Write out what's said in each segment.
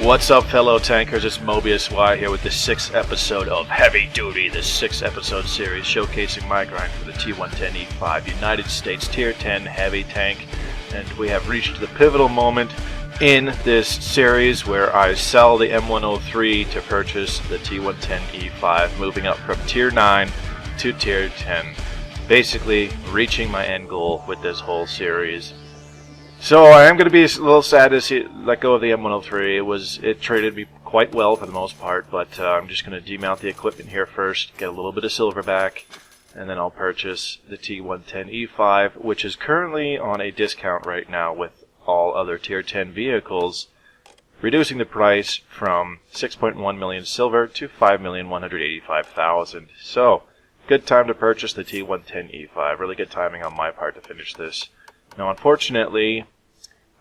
What's up, fellow tankers? It's Mobius Y here with the 6th episode of Heavy Duty, the 6th episode series showcasing my grind for the T110E5 United States Tier 10 heavy tank. And we have reached the pivotal moment in this series where I sell the M103 to purchase the T110E5, moving up from Tier 9 to Tier 10, basically reaching my end goal with this whole series. So I am going to be a little sad to let go of the M103. It traded me quite well for the most part, but I'm just going to demount the equipment here first, get a little bit of silver back, and then I'll purchase the T110E5, which is currently on a discount right now with all other Tier 10 vehicles, reducing the price from 6.1 million silver to 5,185,000. So, good time to purchase the T110E5. Really good timing on my part to finish this. Now, unfortunately,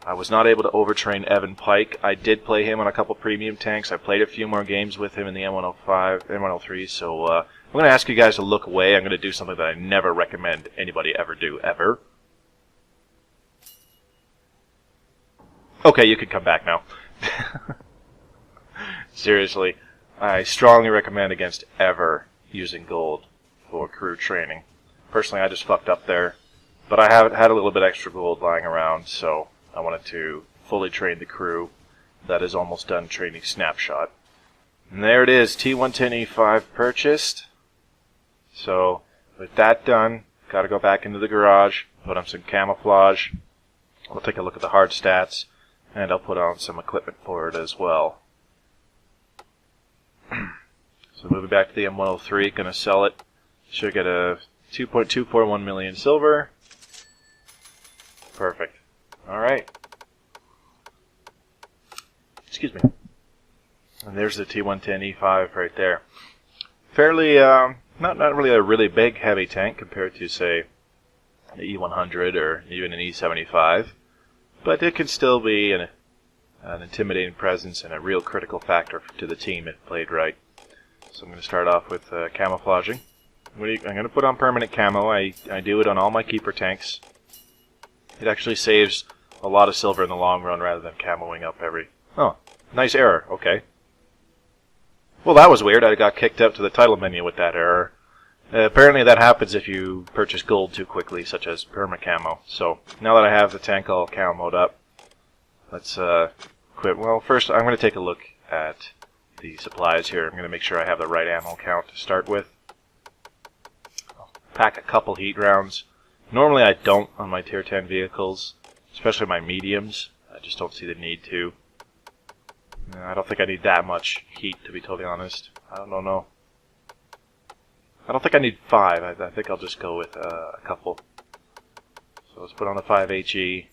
I was not able to overtrain Evan Pike. I did play him on a couple premium tanks. I played a few more games with him in the M103, so I'm going to ask you guys to look away. I'm going to do something that I never recommend anybody ever do, ever. Okay, you can come back now. Seriously, I strongly recommend against ever using gold for crew training. Personally, I just fucked up there. But I have had a little bit extra gold lying around, so I wanted to fully train the crew that is almost done training Snapshot. And there it is, T110E5 purchased. So, with that done, got to go back into the garage, put on some camouflage. We'll take a look at the hard stats, and I'll put on some equipment for it as well. So moving back to the M103, going to sell it. Should get a 2.241 million silver. Perfect. Alright. Excuse me. And there's the T110E5 right there. Fairly, not really a really big heavy tank compared to, say, the E100 or even an E75. But it can still be an intimidating presence and a real critical factor to the team if played right. So I'm going to start off with camouflaging. I'm going to put on permanent camo. I do it on all my keeper tanks. It actually saves a lot of silver in the long run rather than camoing up every... Oh, nice error. Okay. Well, that was weird. I got kicked out to the title menu with that error. Apparently that happens if you purchase gold too quickly, such as perma camo. So, now that I have the tank all camoed up, let's quit. Well, first I'm going to take a look at the supplies here. I'm going to make sure I have the right ammo count to start with. I'll pack a couple heat rounds. Normally I don't on my Tier 10 vehicles, especially my mediums. I just don't see the need to. I don't think I need that much heat, to be totally honest. I don't know. I don't think I need 5. I think I'll just go with a couple. So let's put on the 5 HE.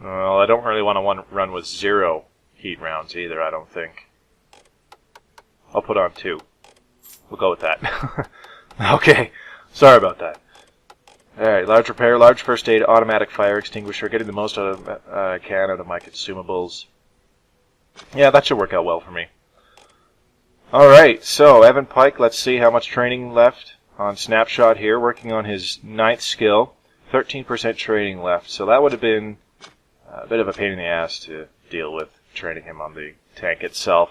Well, I don't really want to run with 0 heat rounds either, I don't think. I'll put on 2. We'll go with that. Okay, sorry about that. Alright, large repair, large first aid, automatic fire extinguisher, getting the most out of I can out of my consumables. Yeah, that should work out well for me. Alright, so Evan Pike, let's see how much training left on Snapshot here, working on his 9th skill. 13% training left, so that would have been a bit of a pain in the ass to deal with training him on the tank itself.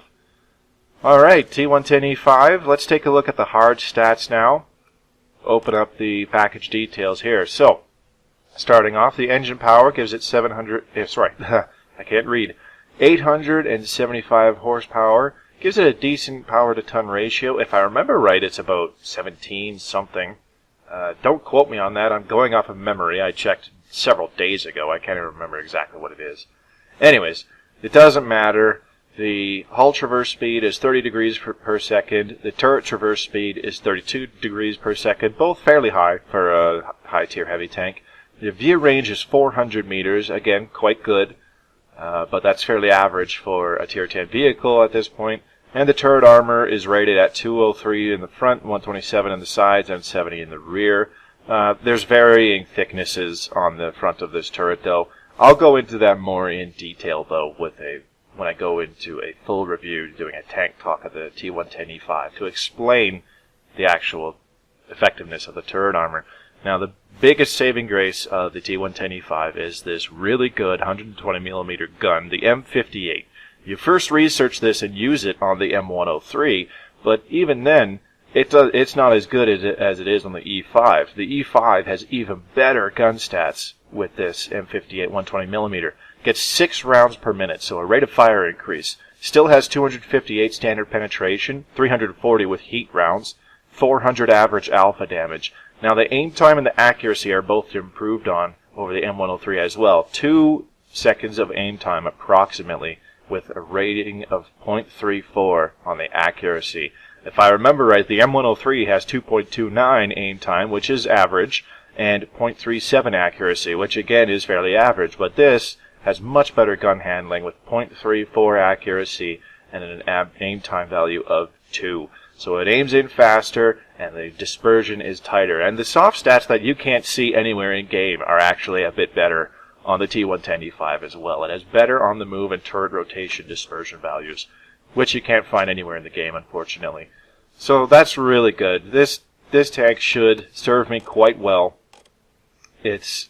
Alright, T110E5, let's take a look at the hard stats now. Open up the package details here. So, starting off, the engine power gives it 875 horsepower. Gives it a decent power to ton ratio. If I remember right, it's about 17 something. Don't quote me on that. I'm going off of memory. I checked several days ago. I can't even remember exactly what it is. Anyways, it doesn't matter. The hull traverse speed is 30 degrees per second. The turret traverse speed is 32 degrees per second, both fairly high for a high-tier heavy tank. The view range is 400 meters, again, quite good, but that's fairly average for a Tier 10 vehicle at this point. And the turret armor is rated at 203 in the front, 127 in the sides, and 70 in the rear. There's varying thicknesses on the front of this turret, though. I'll go into that more in detail, though, when I go into a full review doing a tank talk of the T110E5 to explain the actual effectiveness of the turret armor. Now, the biggest saving grace of the T110E5 is this really good 120mm gun, the M58. You first research this and use it on the M103, but even then, it's not as good as it is on the E5. The E5 has even better gun stats with this M58 120mm. Gets 6 rounds per minute, so a rate of fire increase. Still has 258 standard penetration, 340 with heat rounds, 400 average alpha damage. Now the aim time and the accuracy are both improved on over the M103 as well. 2 seconds of aim time approximately, with a rating of 0.34 on the accuracy. If I remember right, the M103 has 2.29 aim time, which is average, and 0.37 accuracy, which again is fairly average, but this has much better gun handling with 0.34 accuracy and an aim time value of 2. So it aims in faster, and the dispersion is tighter. And the soft stats that you can't see anywhere in game are actually a bit better on the T110E5 as well. It has better on the move and turret rotation dispersion values, which you can't find anywhere in the game, unfortunately. So that's really good. This tank should serve me quite well. Let's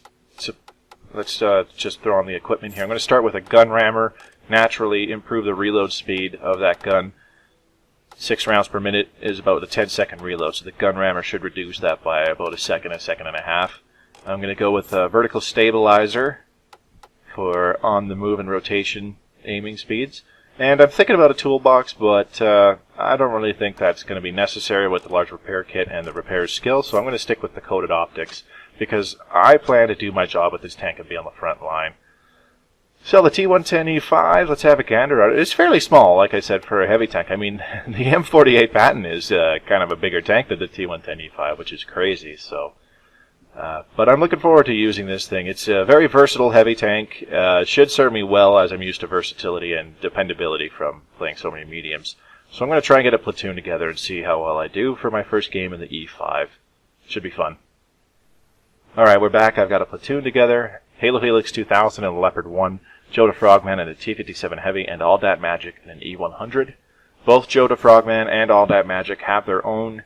just throw on the equipment here. I'm going to start with a gun rammer, naturally improve the reload speed of that gun. 6 rounds per minute is about a 10-second reload, so the gun rammer should reduce that by about a second and a half. I'm going to go with a vertical stabilizer for on the move and rotation aiming speeds. And I'm thinking about a toolbox, but I don't really think that's going to be necessary with the large repair kit and the repair skill, so I'm going to stick with the coated optics, because I plan to do my job with this tank and be on the front line. So the T110E5, let's have a gander at it. It's fairly small, like I said, for a heavy tank. I mean, the M48 Patton is kind of a bigger tank than the T110E5, which is crazy. So, but I'm looking forward to using this thing. It's a very versatile heavy tank. Should serve me well, as I'm used to versatility and dependability from playing so many mediums. So I'm going to try and get a platoon together and see how well I do for my first game in the E5. Should be fun. Alright, we're back. I've got a platoon together. Halo Helix 2000 and Leopard 1. Joe the Frogman and a T57 Heavy and All Dat Magic and an E100. Both Joe the Frogman and All Dat Magic have their own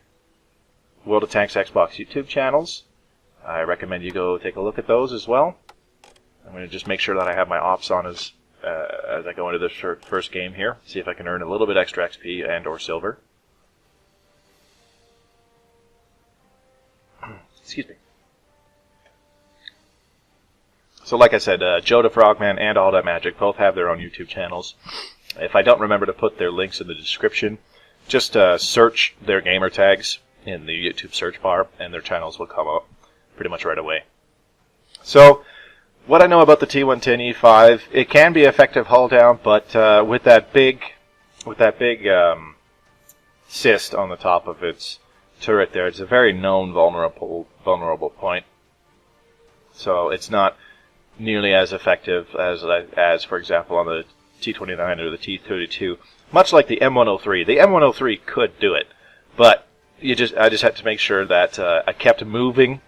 World of Tanks Xbox YouTube channels. I recommend you go take a look at those as well. I'm going to just make sure that I have my ops on as I go into this first game here. See if I can earn a little bit extra XP and or silver. Excuse me. So like I said, Joe the Frogman and All Dat Magic both have their own YouTube channels. If I don't remember to put their links in the description, just search their gamer tags in the YouTube search bar, and their channels will come up pretty much right away. So, what I know about the T110E5, it can be effective hull down, but with that big cyst on the top of its turret there, it's a very known vulnerable point. So it's not nearly as effective as for example, on the T29 or the T32. Much like the M103. The M103 could do it, but I just had to make sure that I kept moving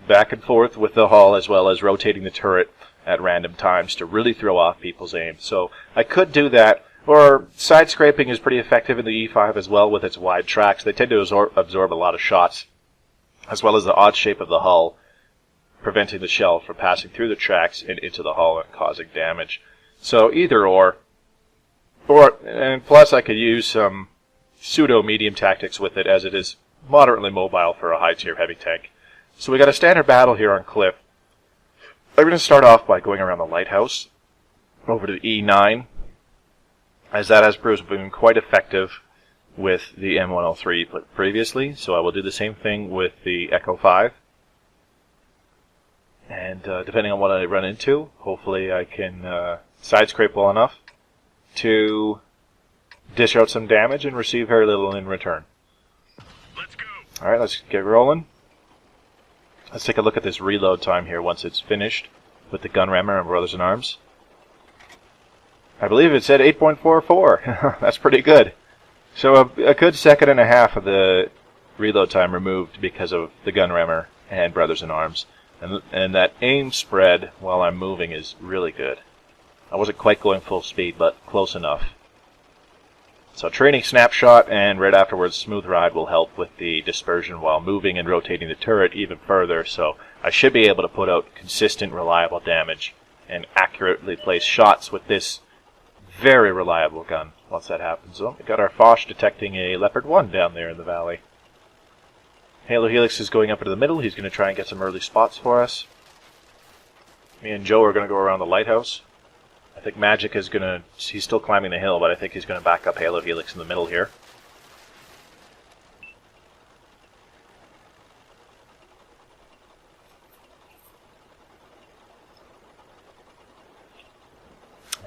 back and forth with the hull, as well as rotating the turret at random times to really throw off people's aim. So I could do that, or side scraping is pretty effective in the E5 as well with its wide tracks. They tend to absorb a lot of shots, as well as the odd shape of the hull, preventing the shell from passing through the tracks and into the hull and causing damage. So either or, and plus I could use some pseudo-medium tactics with it, as it is moderately mobile for a high-tier heavy tank. So we got a standard battle here on Cliff. I'm going to start off by going around the lighthouse, over to the E9, as that has proven quite effective with the M103 previously, so I will do the same thing with the Echo 5. And depending on what I run into, hopefully I can side scrape well enough to dish out some damage and receive very little in return. Let's go. Alright, let's get rolling. Let's take a look at this reload time here once it's finished with the gun rammer and Brothers in Arms. I believe it said 8.44. That's pretty good. So a good second and a half of the reload time removed because of the gun rammer and Brothers in Arms. And that aim spread while I'm moving is really good. I wasn't quite going full speed, but close enough. So training snapshot and right afterwards smooth ride will help with the dispersion while moving and rotating the turret even further. So I should be able to put out consistent, reliable damage and accurately place shots with this very reliable gun once that happens. Oh, we got our Foch detecting a Leopard 1 down there in the valley. Halo Helix is going up into the middle. He's going to try and get some early spots for us. Me and Joe are going to go around the lighthouse. I think Magic is going to... He's still climbing the hill, but I think he's going to back up Halo Helix in the middle here.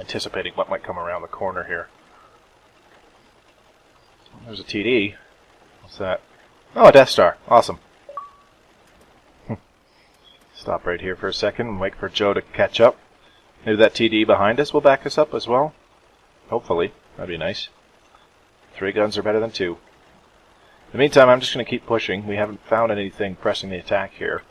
Anticipating what might come around the corner here. There's a TD. What's that? Oh, a Death Star. Awesome. Stop right here for a second and wait for Joe to catch up. Maybe that TD behind us will back us up as well. Hopefully. That'd be nice. 3 guns are better than 2. In the meantime, I'm just going to keep pushing. We haven't found anything pressing the attack here.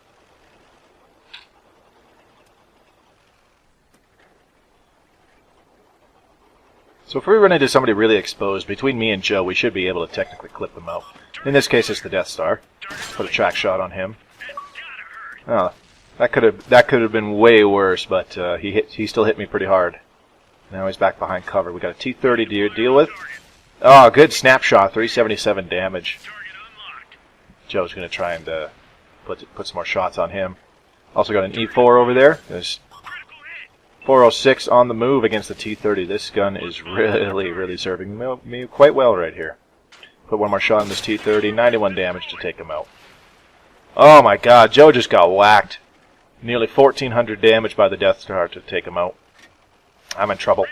So if we run into somebody really exposed, between me and Joe, we should be able to technically clip them out. In this case, it's the Death Star. Let's put a track shot on him. Oh, that could have been way worse, but he still hit me pretty hard. Now he's back behind cover. We got a T-30 to deal with. Oh, good snapshot, 377 damage. Joe's going to try and put some more shots on him. Also got an E4 over there. There's 406 on the move against the T-30. This gun is really serving me quite well right here. Put one more shot on this T-30. 91 damage to take him out. Oh my god, Joe just got whacked. Nearly 1,400 damage by the Death Star to take him out. I'm in trouble.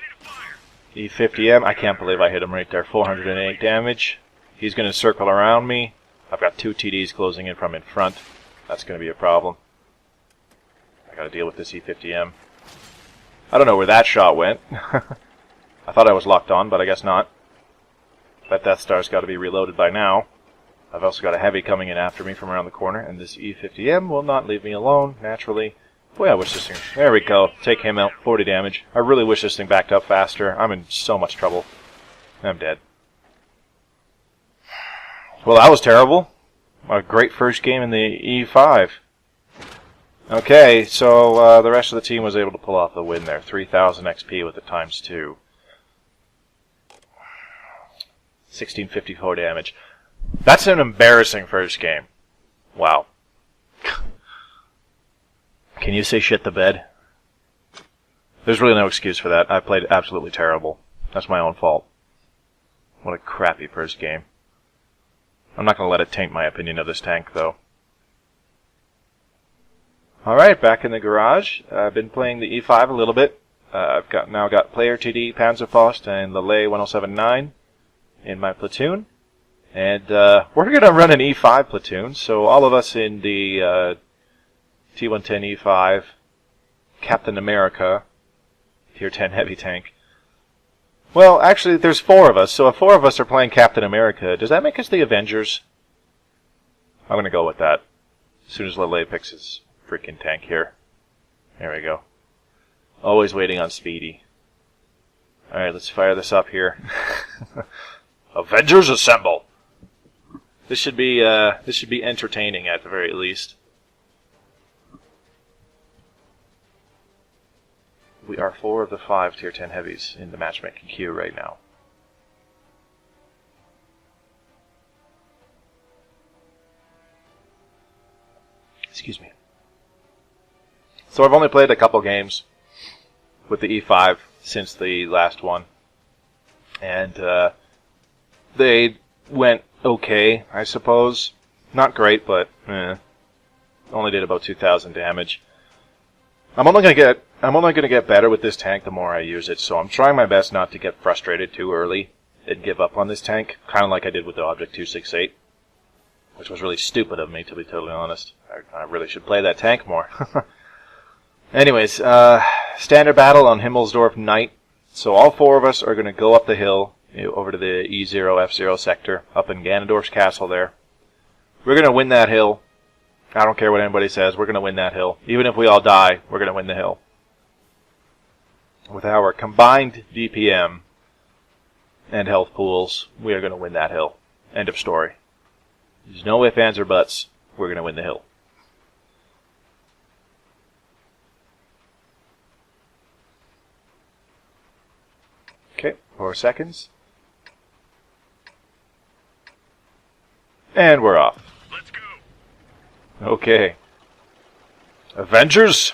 E50M, I can't believe I hit him right there. 408 damage. He's going to circle around me. I've got 2 TDs closing in from in front. That's going to be a problem. I got to deal with this E50M. I don't know where that shot went. I thought I was locked on, but I guess not. That Death Star's got to be reloaded by now. I've also got a heavy coming in after me from around the corner, and this E50M will not leave me alone, naturally. Boy, I wish this thing... There we go. Take him out. 40 damage. I really wish this thing backed up faster. I'm in so much trouble. I'm dead. Well, that was terrible. A great first game in the E5. Okay, so the rest of the team was able to pull off the win there. 3,000 XP with the ×2. 1654 damage. That's an embarrassing first game. Wow. Can you say shit the bed? There's really no excuse for that. I played absolutely terrible. That's my own fault. What a crappy first game. I'm not going to let it taint my opinion of this tank, though. Alright, back in the garage. I've been playing the E5 a little bit. I've now got Player TD, Panzerfaust, and the Ley 1079 in my platoon. And we're going to run an E5 platoon, so all of us in the T110E5 Captain America Tier 10 heavy tank. Well, actually, there's 4 of us, so if 4 of us are playing Captain America, does that make us the Avengers? I'm going to go with that. As soon as Lele picks his freaking tank here. There we go. Always waiting on Speedy. Alright, let's fire this up here. Avengers assemble! This should be entertaining at the very least. We are 4 of the 5 Tier 10 heavies in the matchmaking queue right now. Excuse me. So I've only played a couple games with the E5 since the last one. And they went okay, I suppose. Not great, but only did about 2,000 damage. I'm only going to get better with this tank the more I use it, so I'm trying my best not to get frustrated too early and give up on this tank, kind of like I did with the Object 268, which was really stupid of me, to be totally honest. I really should play that tank more. Anyways, standard battle on Himmelsdorf night. So all 4 of us are going to go up the hill over to the E0, F0 sector, up in Ganondorf's castle there. We're going to win that hill. I don't care what anybody says, we're going to win that hill. Even if we all die, we're going to win the hill. With our combined DPM, and health pools, we are going to win that hill. End of story. There's no ifs, ands, or buts. We're going to win the hill. Okay, 4 seconds. And we're off. Let's go. Okay. Avengers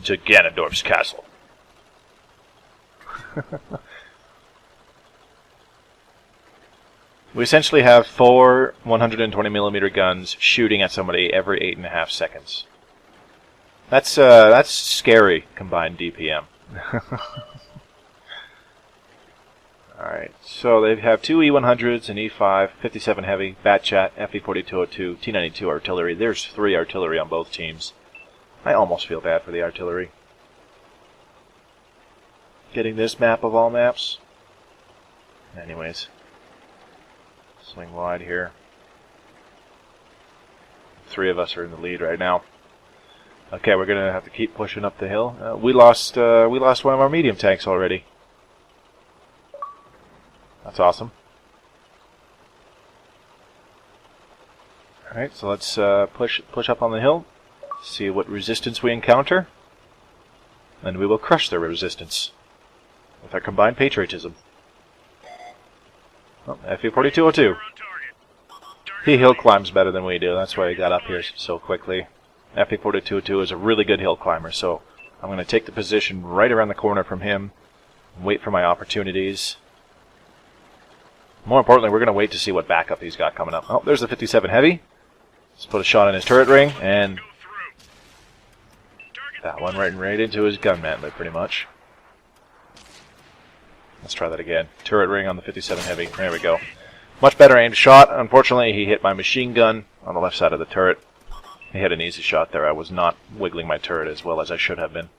to Ganondorf's castle. We essentially have 4 120mm guns shooting at somebody every 8.5 seconds. That's scary combined DPM. Alright, so they have 2 E100s, an E5, 57 Heavy, Batchat, FE4202, T92 Artillery. There's 3 artillery on both teams. I almost feel bad for the artillery. Getting this map of all maps. Anyways. Swing wide here. 3 of us are in the lead right now. Okay, we're gonna have to keep pushing up the hill. We lost one of our medium tanks already. That's awesome. Alright, so let's push up on the hill, see what resistance we encounter, and we will crush their resistance with our combined patriotism. Oh, FE4202. He hill climbs better than we do, that's why he got up here so quickly. FE4202 is a really good hill climber, so I'm going to take the position right around the corner from him and wait for my opportunities. More importantly, we're going to wait to see what backup he's got coming up. Oh, there's the 57 Heavy. Let's put a shot in his turret ring, and that one right into his gun mantlet, pretty much. Let's try that again. Turret ring on the 57 Heavy. There we go. Much better aimed shot. Unfortunately, he hit my machine gun on the left side of the turret. He had an easy shot there. I was not wiggling my turret as well as I should have been.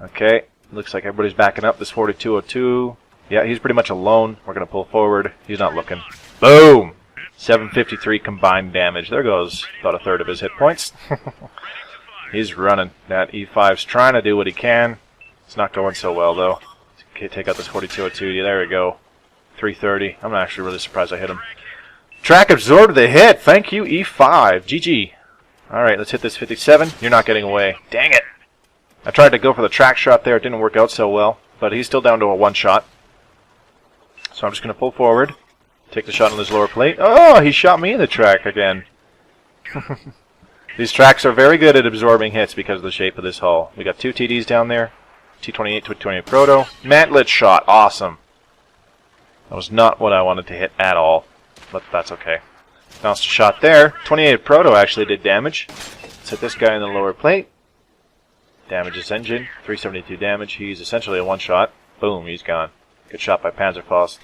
Okay, looks like everybody's backing up. This 4202. Yeah, he's pretty much alone. We're going to pull forward. He's not looking. Boom! 753 combined damage. There goes about a third of his hit points. He's running. That E5's trying to do what he can. It's not going so well, though. Okay, take out this 4202. There we go. 330. I'm actually really surprised I hit him. Track absorbed the hit. Thank you, E5. GG. Alright, let's hit this 57. You're not getting away. Dang it! I tried to go for the track shot there. It didn't work out so well. But he's still down to a 1 shot. So I'm just going to pull forward, take the shot on his lower plate. Oh, he shot me in the track again. These tracks are very good at absorbing hits because of the shape of this hull. We got 2 TDs down there, T28 to 28 Proto. Mantlet shot, awesome. That was not what I wanted to hit at all, but that's okay. Bounced a shot there. 28 Proto actually did damage. Let's hit this guy in the lower plate. Damage his engine, 372 damage. He's essentially a 1 shot. Boom, he's gone. Good shot by Panzerfaust.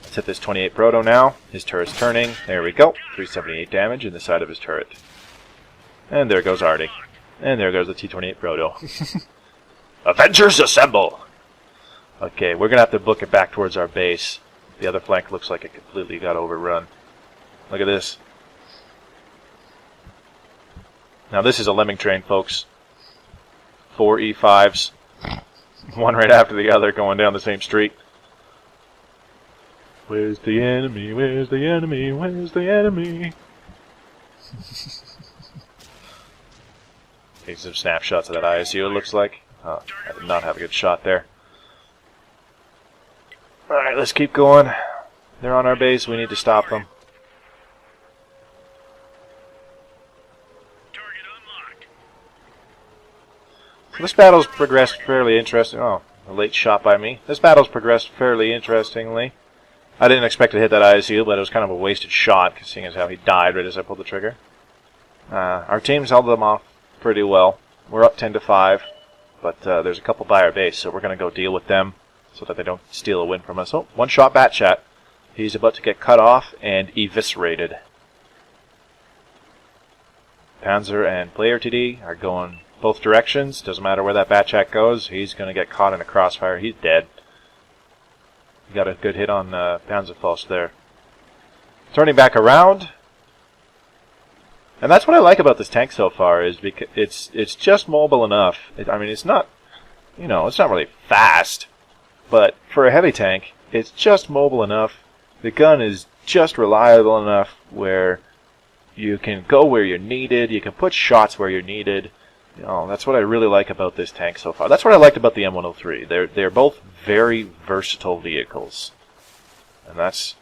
Let's hit this 28 Proto now. His turret's turning. There we go. 378 damage in the side of his turret. And there goes Artie. And there goes the T28 Proto. Avengers assemble! Okay, we're going to have to book it back towards our base. The other flank looks like it completely got overrun. Look at this. Now this is a lemming train, folks. 4 E5s. One right after the other going down the same street. Where's the enemy? Where's the enemy? Where's the enemy? Take some snapshots of that ISU, it looks like. Oh, I did not have a good shot there. Alright, let's keep going. They're on our base. We need to stop them. So this battle's progressed fairly interesting. Oh, a late shot by me. This battle's progressed fairly interestingly. I didn't expect to hit that ISU, but it was kind of a wasted shot, seeing as how he died right as I pulled the trigger. Our team's held them off pretty well. We're up 10-5, but there's a couple by our base, so we're going to go deal with them so that they don't steal a win from us. Oh, 1 shot Batchat. He's about to get cut off and eviscerated. Panzer and Player TD are going both directions. Doesn't matter where that Batchat goes. He's going to get caught in a crossfire. He's dead. He got a good hit on Panzerfaust there. Turning back around. And that's what I like about this tank so far, is because it's just mobile enough. I mean, it's not, it's not really fast, but for a heavy tank, it's just mobile enough. The gun is just reliable enough where you can go where you're needed. You can put shots where you're needed. You know, that's what I really like about this tank so far. That's what I liked about the M103. They're both very versatile vehicles. And that's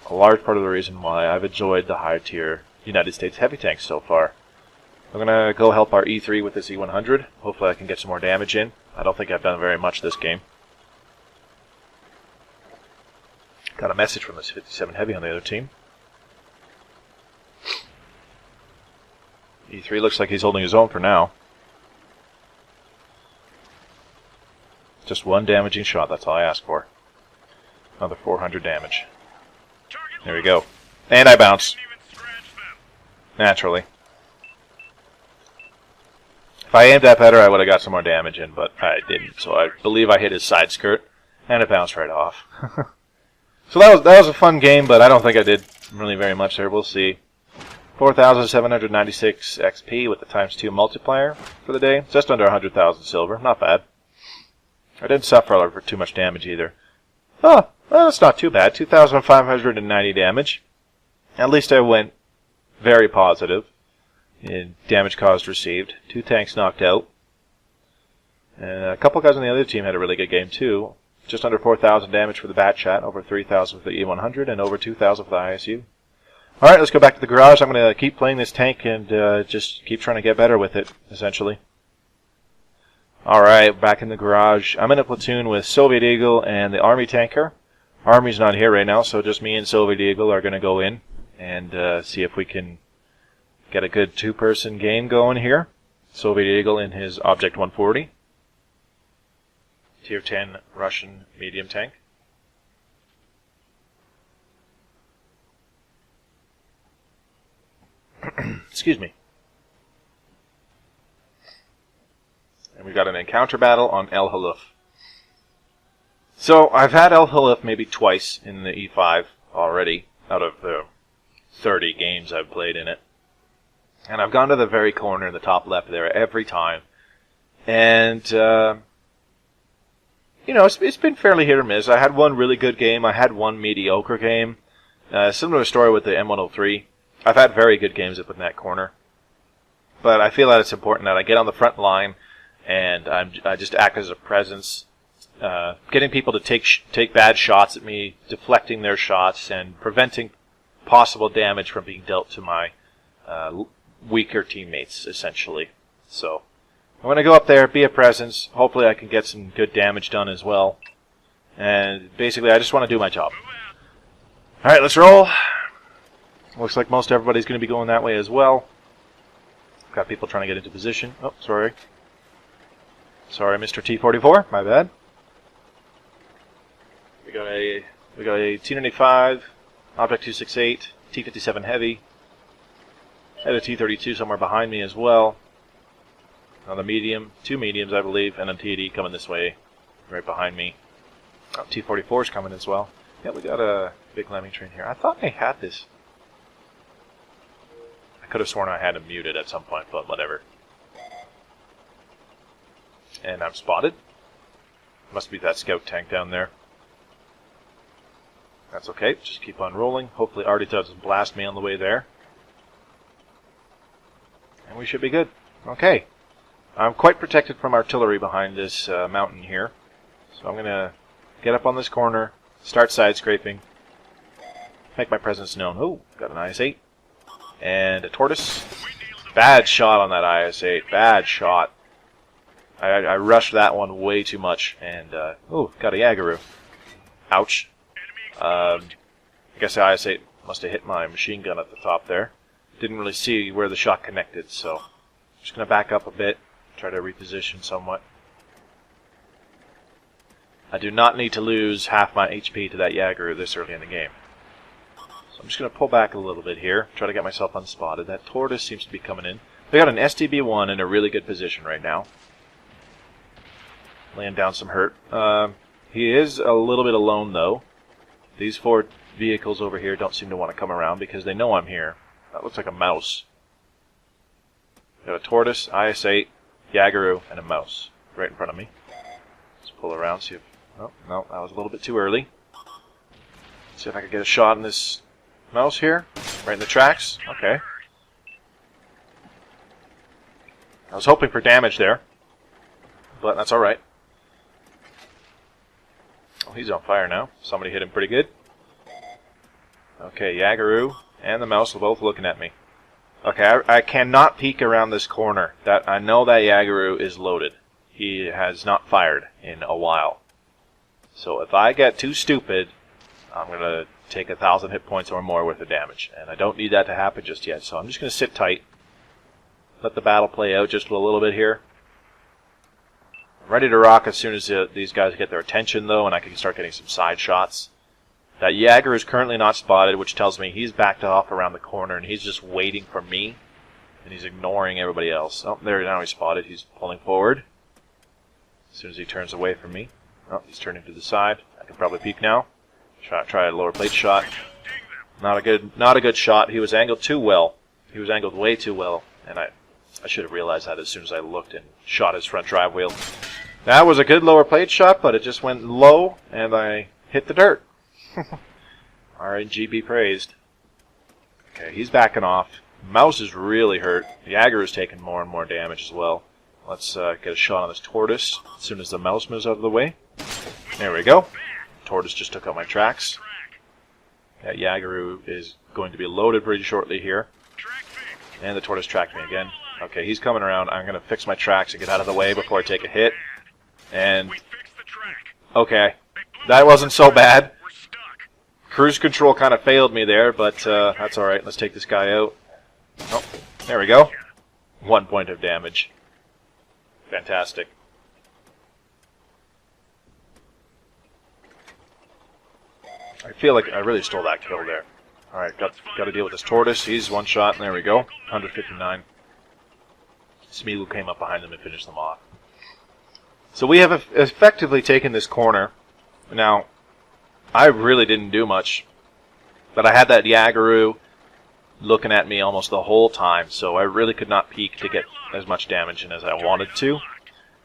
a large part of the reason why I've enjoyed the higher tier United States heavy tanks so far. I'm going to go help our E3 with this E100. Hopefully I can get some more damage in. I don't think I've done very much this game. Got a message from this 57 Heavy on the other team. E3 looks like he's holding his own for now. Just one damaging shot, that's all I ask for. Another 400 damage. There we go. And I bounce. Naturally. If I aimed that better, I would have got some more damage in, but I didn't. So I believe I hit his side skirt, and it bounced right off. So that was a fun game, but I don't think I did really very much there. We'll see. 4,796 XP with the ×2 multiplier for the day. Just under 100,000 silver. Not bad. I didn't suffer over too much damage either. Oh, well, that's not too bad. 2,590 damage. At least I went very positive in damage caused received. 2 tanks knocked out. And a couple guys on the other team had a really good game too. Just under 4,000 damage for the Bat Chat, over 3,000 for the E100, and over 2,000 for the ISU. Alright, let's go back to the garage. I'm going to keep playing this tank and just keep trying to get better with it, essentially. Alright, back in the garage. I'm in a platoon with Soviet Eagle and the Army tanker. Army's not here right now, so just me and Soviet Eagle are going to go in and see if we can get a good two-person game going here. Soviet Eagle in his Object 140. Tier 10 Russian medium tank. Excuse me. And we got an encounter battle on El Haluf. So I've had El Haluf maybe twice in the E5 already, out of the 30 games I've played in it. And I've gone to the very corner in the top left there every time. And, you know, it's been fairly hit or miss. I had one really good game. I had one mediocre game. Similar story with the M103. I've had very good games up in that corner. But I feel that it's important that I get on the front line and I just act as a presence. Getting people to take bad shots at me, deflecting their shots, and preventing possible damage from being dealt to my weaker teammates, essentially. So I'm going to go up there, be a presence. Hopefully I can get some good damage done as well. And basically I just want to do my job. Alright, let's roll. Looks like most everybody's going to be going that way as well. Got people trying to get into position. Oh, sorry. Sorry, Mr. T44. My bad. We got a T110E5, Object 268, T57 Heavy. I had a T32 somewhere behind me as well. On the medium, 2 mediums I believe, and a TD coming this way, right behind me. Oh, T44's coming as well. Yeah, we got a big lemming train here. I thought I had this. I could have sworn I had him muted at some point, but whatever. And I'm spotted. Must be that scout tank down there. That's okay, just keep on rolling. Hopefully Artie doesn't blast me on the way there. And we should be good. Okay. I'm quite protected from artillery behind this mountain here. So I'm going to get up on this corner, start side scraping, make my presence known. Oh, got an IS-8. And a tortoise. Bad shot on that IS-8. Bad shot. I rushed that one way too much. And, oh, got a Yagaru. Ouch. I guess the IS-8 must have hit my machine gun at the top there. Didn't really see where the shot connected, so I'm just going to back up a bit, try to reposition somewhat. I do not need to lose half my HP to that Yagaru this early in the game. So I'm just going to pull back a little bit here, try to get myself unspotted. That tortoise seems to be coming in. They got an STB-1 in a really good position right now. Laying down some hurt. He is a little bit alone, though. These 4 vehicles over here don't seem to want to come around because they know I'm here. That looks like a mouse. Got a tortoise, IS-8, Yagaru, and a mouse right in front of me. Let's pull around, see if... Oh, no, that was a little bit too early. See if I can get a shot on this mouse here. Right in the tracks. Okay. I was hoping for damage there, but that's alright. Oh, he's on fire now. Somebody hit him pretty good. Okay, Yagaroo and the mouse are both looking at me. Okay, I cannot peek around this corner. I know that Yagaroo is loaded. He has not fired in a while. So if I get too stupid, I'm going to take 1,000 hit points or more worth of damage. And I don't need that to happen just yet, so I'm just going to sit tight. Let the battle play out just a little bit here. I'm ready to rock as soon as these guys get their attention, though, and I can start getting some side shots. That Jaeger is currently not spotted, which tells me he's backed off around the corner, and he's just waiting for me, and he's ignoring everybody else. Oh, there, now he's spotted. He's pulling forward as soon as he turns away from me. Oh, he's turning to the side. I can probably peek now. Try a lower plate shot. Not a good shot. He was angled too well. He was angled way too well, and I should have realized that as soon as I looked and shot his front drive wheel. That was a good lower plate shot, but it just went low, and I hit the dirt. RNG be praised. Okay, he's backing off. Mouse is really hurt. The Jaeger is taking more and more damage as well. Let's get a shot on this Tortoise as soon as the mouse moves out of the way. There we go. Tortoise just took out my tracks. That Yagaroo is going to be loaded pretty shortly here. And the Tortoise tracked me again. Okay, he's coming around. I'm going to fix my tracks and get out of the way before I take a hit. And, okay, that wasn't so bad. Cruise control kind of failed me there, but that's alright. Let's take this guy out. Oh, there we go. 1 point of damage. Fantastic. I feel like I really stole that kill there. Alright, got to deal with this Tortoise. He's one shot, and there we go. 159. Smeagol came up behind them and finished them off. So we have effectively taken this corner. Now, I really didn't do much, but I had that Yagaroo looking at me almost the whole time, so I really could not peek to get as much damage in as I wanted to,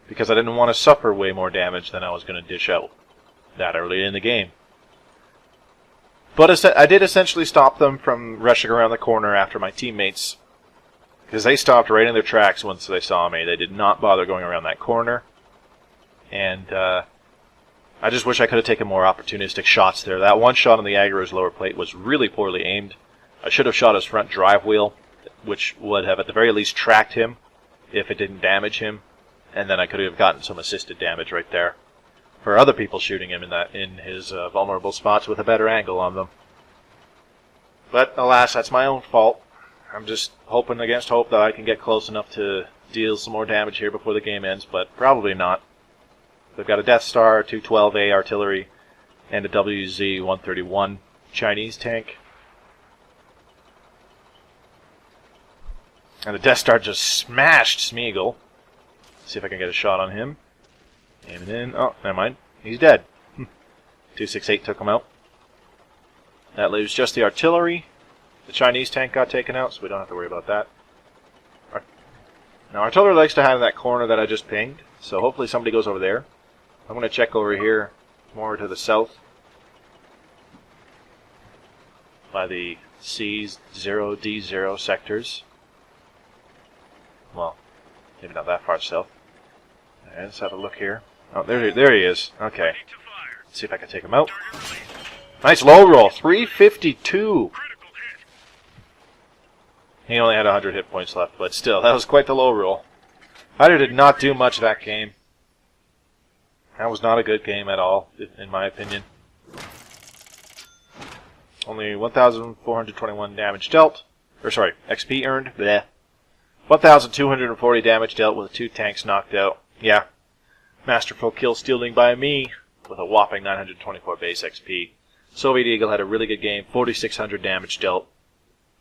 because I didn't want to suffer way more damage than I was going to dish out that early in the game. But I did essentially stop them from rushing around the corner after my teammates, because they stopped right in their tracks once they saw me. They did not bother going around that corner, and I just wish I could have taken more opportunistic shots there. That one shot on the Jaeger's lower plate was really poorly aimed. I should have shot his front drive wheel, which would have at the very least tracked him if it didn't damage him, and then I could have gotten some assisted damage right there for other people shooting him in his vulnerable spots with a better angle on them. But alas, that's my own fault. I'm just hoping against hope that I can get close enough to deal some more damage here before the game ends, but probably not. They've got a Death Star, 212A artillery, and a WZ-131 Chinese tank. And the Death Star just smashed Smeagol. See if I can get a shot on him. Aiming in. Oh, never mind. He's dead. 268 took him out. That leaves just the artillery. The Chinese tank got taken out, so we don't have to worry about that. Now, artillery likes to have that corner that I just pinged, so hopefully somebody goes over there. I'm going to check over here, more to the south, by the C0D0 sectors. Well, maybe not that far south. Alright, let's have a look here. Oh, there he is. Okay. Let's see if I can take him out. Nice low roll, 352. He only had 100 hit points left, but still, that was quite the low roll. Fighter did not do much that game. That was not a good game at all, in my opinion. Only 1,421 damage dealt. Or sorry, XP earned. Bleh. 1,240 damage dealt with 2 tanks knocked out. Yeah. Masterful kill stealing by me with a whopping 924 base XP. Soviet Eagle had a really good game. 4,600 damage dealt.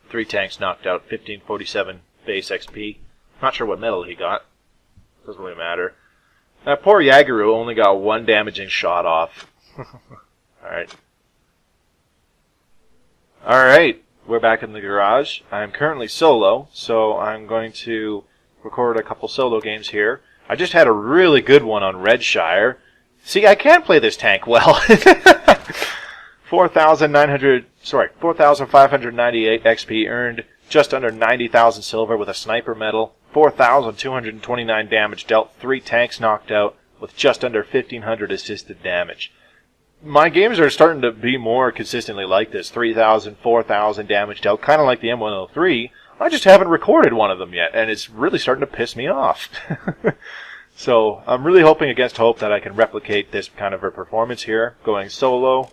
3 tanks knocked out. 1,547 base XP. Not sure what medal he got. Doesn't really matter. That poor Yagaroo only got 1 damaging shot off. Alright. Alright, we're back in the garage. I'm currently solo, so I'm going to record a couple solo games here. I just had a really good one on Redshire. See, I can play this tank well. 4,598 XP earned, just under 90,000 silver with a sniper medal, 4,229 damage dealt, 3 tanks knocked out, with just under 1,500 assisted damage. My games are starting to be more consistently like this, 3,000, 4,000 damage dealt, kind of like the M103. I just haven't recorded one of them yet, and it's really starting to piss me off. So I'm really hoping against hope that I can replicate this kind of a performance here, going solo.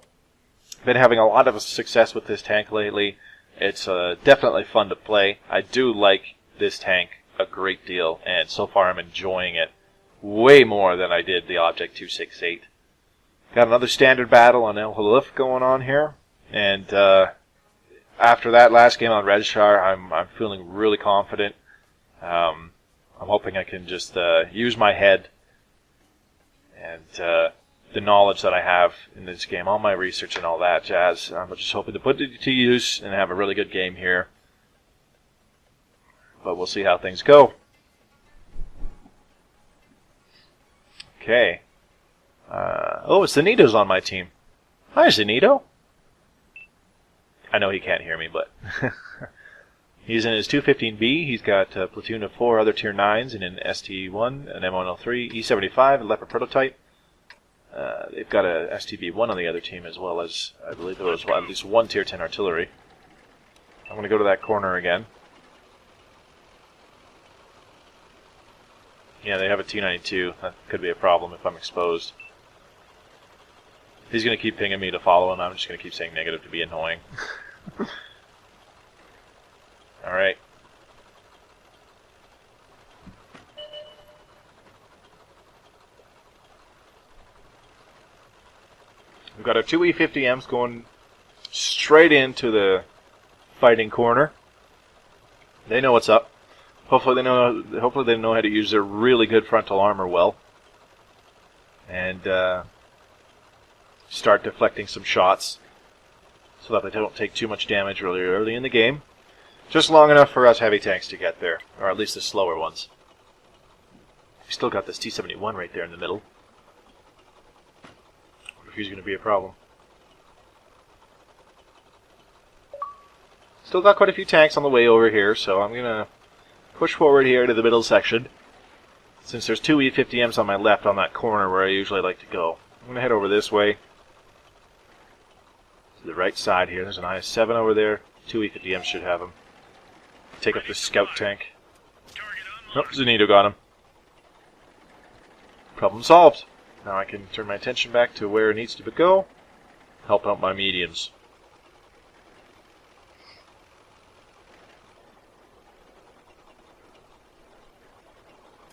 Been having a lot of success with this tank lately. It's definitely fun to play. I do like this tank a great deal, and so far I'm enjoying it way more than I did the Object 268. Got another standard battle on El Haluf going on here, and after that last game on Red Shar, I'm feeling really confident. I'm hoping I can just use my head and the knowledge that I have in this game, all my research and all that jazz. I'm just hoping to put it to use and have a really good game here. But we'll see how things go. Okay. Oh, it's Zanito's on my team. Hi, Zanito. I know he can't hear me, but he's in his 215B. He's got a platoon of 4 other Tier 9s and an ST1, an M103, E75, a Leopard prototype. They've got a STB-1 on the other team, as well as, I believe there was at least 1 Tier 10 artillery. I'm going to go to that corner again. Yeah, they have a T-92. That could be a problem if I'm exposed. He's going to keep pinging me to follow him. I'm just going to keep saying negative to be annoying. Alright. We've got our 2 E50Ms going straight into the fighting corner. They know what's up. Hopefully they know how to use their really good frontal armor well. And start deflecting some shots so that they don't take too much damage really early in the game. Just long enough for us heavy tanks to get there, or at least the slower ones. We still got this T-71 right there in the middle. I wonder if he's going to be a problem. Still got quite a few tanks on the way over here, so I'm going to push forward here to the middle section. Since there's 2 E50Ms on my left on that corner where I usually like to go. I'm going to head over this way. To the right side here. There's an IS-7 over there. 2 E50Ms should have him. Take up this scout tank. Oh, Zanito got him. Problem solved. Now I can turn my attention back to where it needs to go. Help out my mediums.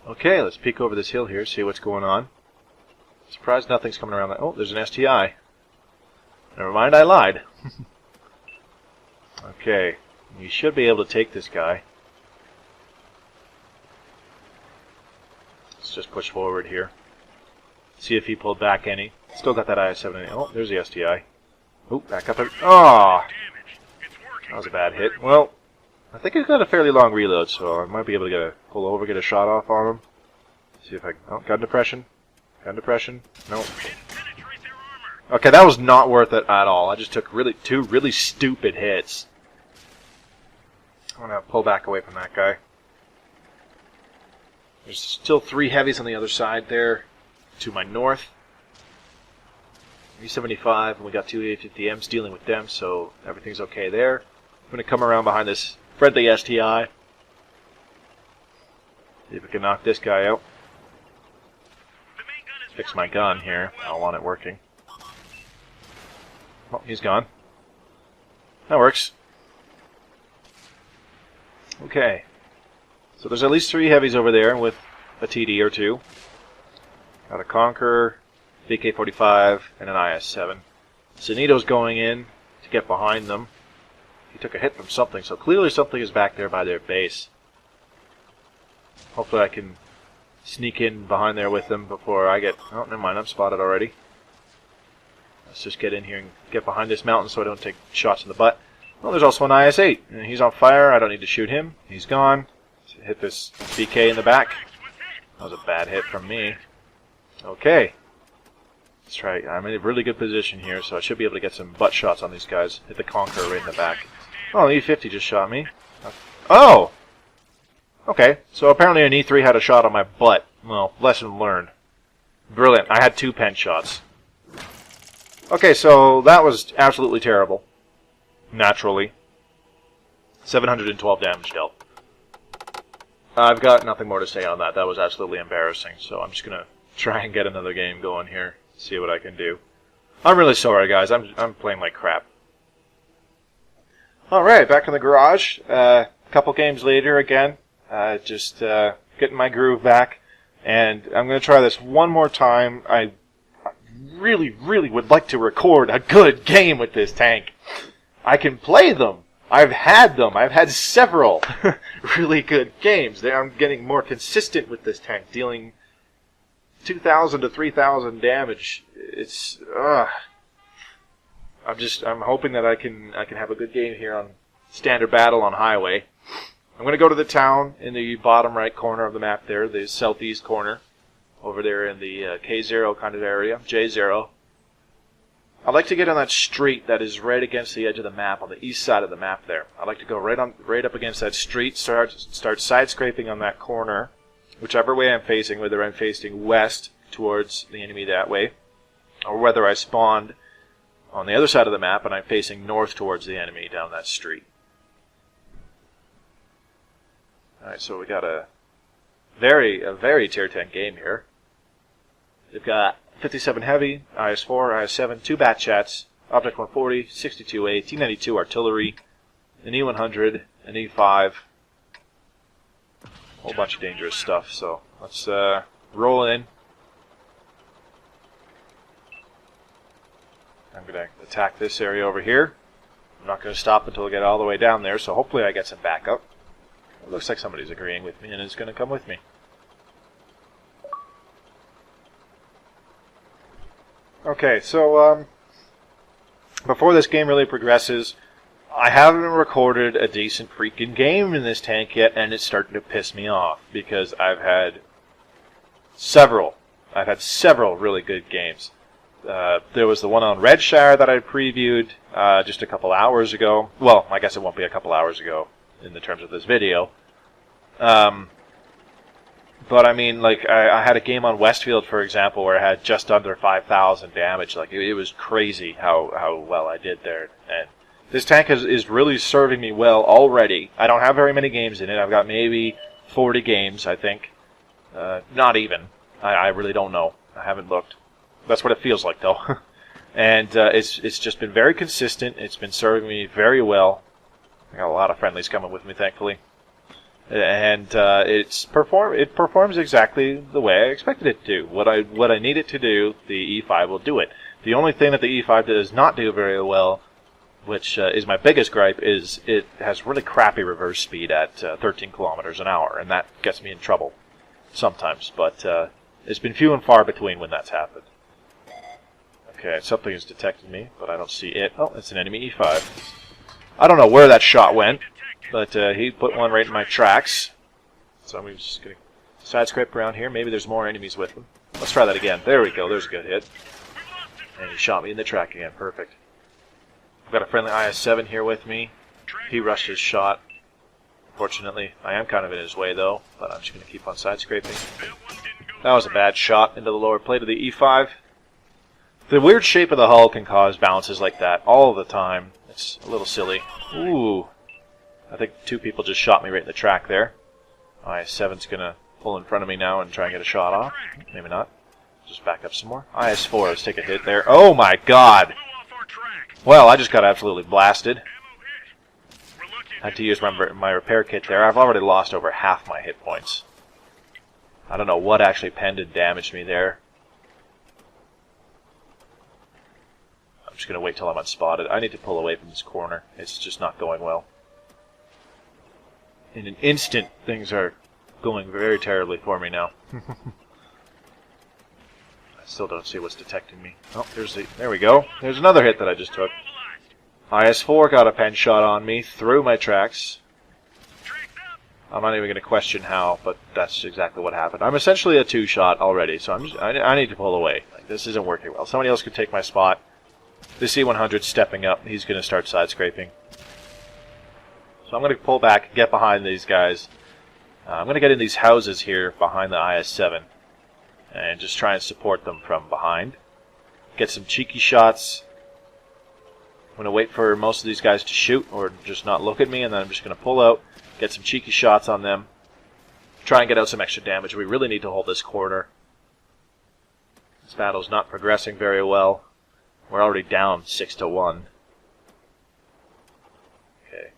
Okay, let's peek over this hill here, see what's going on. Surprised nothing's coming around that. Oh, there's an STI. Never mind, I lied. Okay, you should be able to take this guy. Let's just push forward here. See if he pulled back any. Still got that IS-7 in it. Oh, there's the STI. Oh, back up. Oh! That was a bad hit. Well, I think he's got a fairly long reload, so I might be able to pull over, get a shot off on him. See if I can... Oh, got depression. Got depression. No. Okay, that was not worth it at all. I just took two really stupid hits. I'm going to pull back away from that guy. There's still 3 heavies on the other side there to my north. E75, and we got 2 A50Ms dealing with them, so everything's okay there. I'm going to come around behind this friendly STI. See if we can knock this guy out. Fix my gun here. I don't want it working. Oh, he's gone. That works. Okay. So there's at least 3 heavies over there with a TD or 2. Got a Conqueror, VK-45, and an IS-7. Zanito's going in to get behind them. He took a hit from something, so clearly something is back there by their base. Hopefully I can sneak in behind there with them before I get... Oh, never mind, I'm spotted already. Let's just get in here and get behind this mountain so I don't take shots in the butt. Well, there's also an IS-8, and he's on fire. I don't need to shoot him. He's gone. Let's hit this VK in the back. That was a bad hit from me. Okay. Let's try. I'm in a really good position here, so I should be able to get some butt shots on these guys. Hit the Conqueror right in the back. Oh, an E50 just shot me. Oh! Okay, so apparently an E3 had a shot on my butt. Well, lesson learned. Brilliant. I had 2 pen shots. Okay, so that was absolutely terrible. Naturally. 712 damage dealt. I've got nothing more to say on that. That was absolutely embarrassing. So I'm just going to try and get another game going here. See what I can do. I'm really sorry, guys. I'm playing like crap. Alright, back in the garage. Couple games later again. Just getting my groove back. And I'm going to try this one more time. I really, really would like to record a good game with this tank. I can play them. I've had them. I've had several really good games. I'm getting more consistent with this tank, dealing 2,000 to 3,000 damage. It's I'm hoping that I can have a good game here on Standard Battle on Highway. I'm going to go to the town in the bottom right corner of the map there, the southeast corner, over there in the K0 kind of area, J0. I'd like to get on that street that is right against the edge of the map, on the east side of the map there. I'd like to go right up against that street, start side-scraping on that corner, whichever way I'm facing, whether I'm facing west towards the enemy that way, or whether I spawned on the other side of the map and I'm facing north towards the enemy down that street. Alright, so we got a very tier 10 game here. We've got 57 Heavy, IS-4, IS-7, 2 Bat Chats, Object 140, 62A, T-92 Artillery, an E100, an E5, a whole bunch of dangerous stuff. So let's roll in. I'm going to attack this area over here. I'm not going to stop until I get all the way down there, so hopefully I get some backup. It looks like somebody's agreeing with me and is going to come with me. Okay, so before this game really progresses, I haven't recorded a decent freaking game in this tank yet, and it's starting to piss me off because I've had several really good games. There was the one on Redshire that I previewed just a couple hours ago. Well, I guess it won't be a couple hours ago in the terms of this video. But I mean, like, I had a game on Westfield, for example, where I had just under 5,000 damage. Like, it was crazy how well I did there. And this tank is really serving me well already. I don't have very many games in it. I've got maybe 40 games, I think. Not even. I really don't know. I haven't looked. That's what it feels like, though. And it's just been very consistent. It's been serving me very well. I got a lot of friendlies coming with me, thankfully. And it performs exactly the way I expected it to. What I need it to do, the E5 will do it. The only thing that the E5 does not do very well, which is my biggest gripe, is it has really crappy reverse speed at 13 kilometers an hour, and that gets me in trouble sometimes. But it's been few and far between when that's happened. Okay, something has detected me, but I don't see it. Oh, it's an enemy E5. I don't know where that shot went, but he put one right in my tracks. So I'm just going to side scrape around here. Maybe there's more enemies with him. Let's try that again. There we go. There's a good hit. And he shot me in the track again. Perfect. I've got a friendly IS-7 here with me. He rushed his shot. Fortunately, I am kind of in his way, though, but I'm just going to keep on side scraping. That was a bad shot into the lower plate of the E5. The weird shape of the hull can cause bounces like that all the time. It's a little silly. Ooh. I think 2 people just shot me right in the track there. IS-7's going to pull in front of me now and try and get a shot off. Maybe not. Just back up some more. IS-4, let's take a hit there. Oh my god! Well, I just got absolutely blasted. I had to use my repair kit there. I've already lost over half my hit points. I don't know what actually penned and damaged me there. I'm just going to wait till I'm unspotted. I need to pull away from this corner. It's just not going well. In an instant, things are going very terribly for me now. I still don't see what's detecting me. Oh, there we go. There's another hit that I just took. IS-4 got a pen shot on me through my tracks. I'm not even going to question how, but that's exactly what happened. I'm essentially a two-shot already, so I need to pull away. Like, this isn't working well. Somebody else could take my spot. This E100's stepping up. He's going to start side-scraping. So I'm going to pull back, get behind these guys. I'm going to get in these houses here behind the IS-7 and just try and support them from behind. Get some cheeky shots. I'm going to wait for most of these guys to shoot or just not look at me, and then I'm just going to pull out, get some cheeky shots on them, try and get out some extra damage. We really need to hold this corner. This battle's not progressing very well. We're already down 6-1. Okay.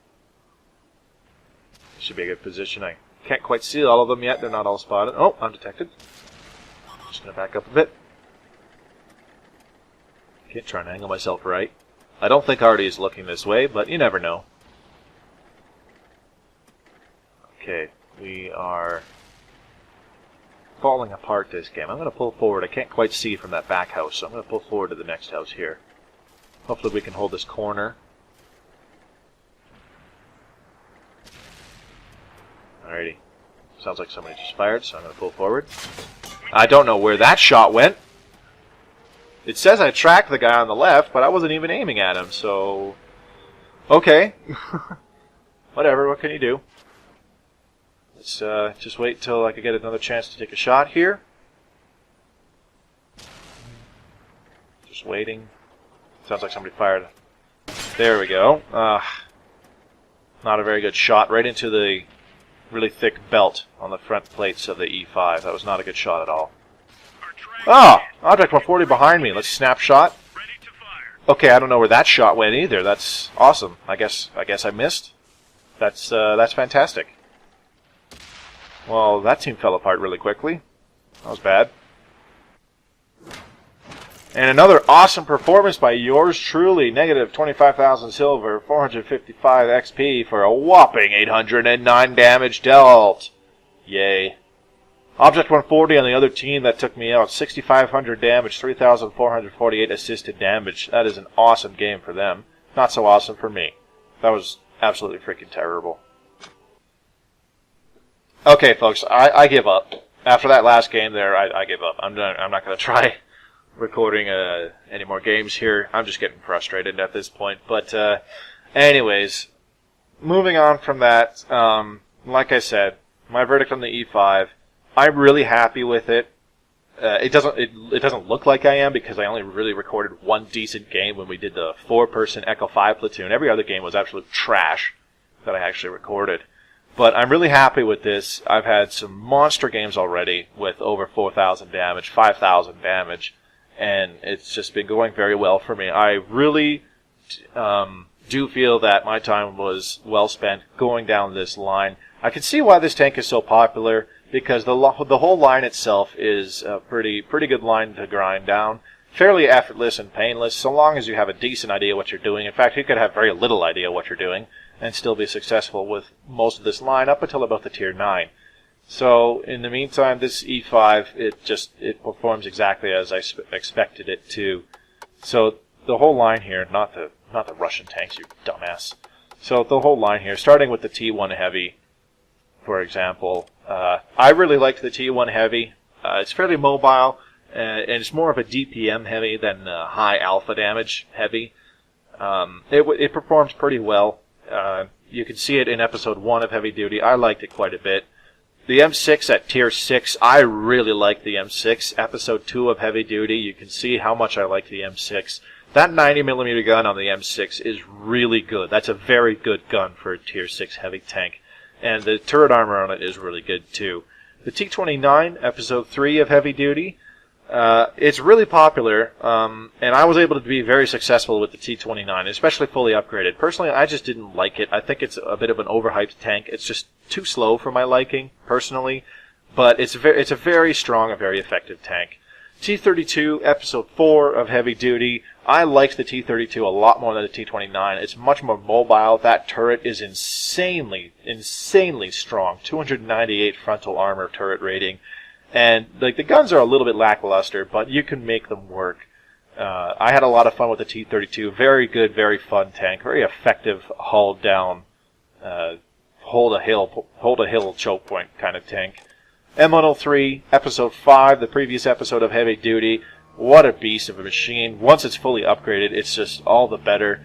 This should be a good position. I can't quite see all of them yet. They're not all spotted. Oh, I'm detected. Just going to back up a bit. Okay, trying to angle myself right. I don't think Artie is looking this way, but you never know. Okay, we are falling apart this game. I'm going to pull forward. I can't quite see from that back house, so I'm going to pull forward to the next house here. Hopefully we can hold this corner. Alrighty. Sounds like somebody just fired, so I'm going to pull forward. I don't know where that shot went. It says I tracked the guy on the left, but I wasn't even aiming at him, so... Okay. Whatever, what can you do? Let's just wait till I can get another chance to take a shot here. Just waiting. Sounds like somebody fired. There we go. Not a very good shot. Right into the really thick belt on the front plates of the E5. That was not a good shot at all. Ah! Object 140 behind me. Let's snapshot. Okay, I don't know where that shot went either. That's awesome. I guess I missed. That's fantastic. Well, that team fell apart really quickly. That was bad. And another awesome performance by yours truly. Negative 25,000 silver, 455 XP for a whopping 809 damage dealt. Yay. Object 140 on the other team that took me out. 6,500 damage, 3,448 assisted damage. That is an awesome game for them. Not so awesome for me. That was absolutely freaking terrible. Okay, folks, I give up. After that last game there, I give up. I'm not going to try recording any more games here. I'm just getting frustrated at this point. But anyways, moving on from that, like I said, my verdict on the E5, I'm really happy with it. It doesn't look like I am because I only really recorded one decent game when we did the 4-person Echo 5 platoon. Every other game was absolute trash that I actually recorded. But I'm really happy with this. I've had some monster games already with over 4,000 damage, 5,000 damage, and it's just been going very well for me. I really do feel that my time was well spent going down this line. I can see why this tank is so popular, because the whole line itself is a pretty good line to grind down. Fairly effortless and painless, so long as you have a decent idea what you're doing. In fact, you could have very little idea what you're doing and still be successful with most of this line up until about the tier 9. So, in the meantime, this E5, it performs exactly as I expected it to. So, the whole line here, not the Russian tanks, you dumbass. So, the whole line here, starting with the T1 Heavy, for example, I really liked the T1 Heavy. It's fairly mobile, and it's more of a DPM heavy than high alpha damage heavy. It performs pretty well. You can see it in episode 1 of Heavy Duty. I liked it quite a bit. The M6 at tier 6, I really like the M6. Episode 2 of Heavy Duty, you can see how much I like the M6. That 90mm gun on the M6 is really good. That's a very good gun for a tier 6 heavy tank. And the turret armor on it is really good too. The T29, episode 3 of Heavy Duty, it's really popular, and I was able to be very successful with the T29, especially fully upgraded. Personally, I just didn't like it. I think it's a bit of an overhyped tank. It's just too slow for my liking, personally, but it's a very strong and very effective tank. T32, episode 4 of Heavy Duty, I liked the T32 a lot more than the T29. It's much more mobile. That turret is insanely strong. 298 frontal armor turret rating. And the guns are a little bit lackluster, but you can make them work. I had a lot of fun with the T-32. Very good, very fun tank. Very effective hull down hold a hill choke point kind of tank. M103, Episode 5, the previous episode of Heavy Duty. What a beast of a machine. Once it's fully upgraded, it's just all the better.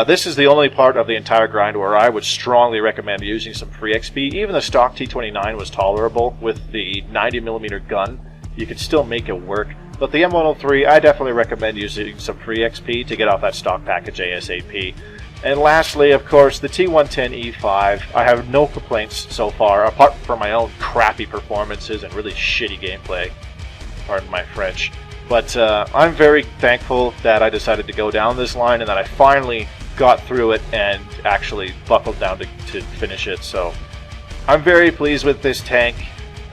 This is the only part of the entire grind where I would strongly recommend using some free XP. Even the stock T29 was tolerable with the 90mm gun. You could still make it work. But the M103, I definitely recommend using some free XP to get off that stock package ASAP. And lastly, of course, the T110E5. I have no complaints so far, apart from my own crappy performances and really shitty gameplay. Pardon my French. But I'm very thankful that I decided to go down this line and that I finally got through it and actually buckled down to finish it. So I'm very pleased with this tank,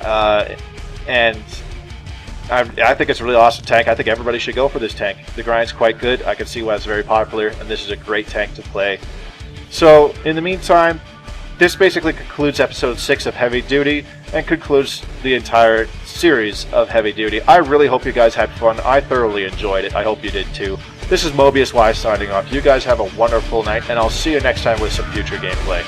and I think it's a really awesome tank. I think everybody should go for this tank. The grind's quite good. I can see why it's very popular, and this is a great tank to play. So in the meantime, this basically concludes episode 6 of Heavy Duty and concludes the entire series of Heavy Duty. I really hope you guys had fun. I thoroughly enjoyed it. I hope you did too. This is Mobius Y signing off. You guys have a wonderful night, and I'll see you next time with some future gameplay.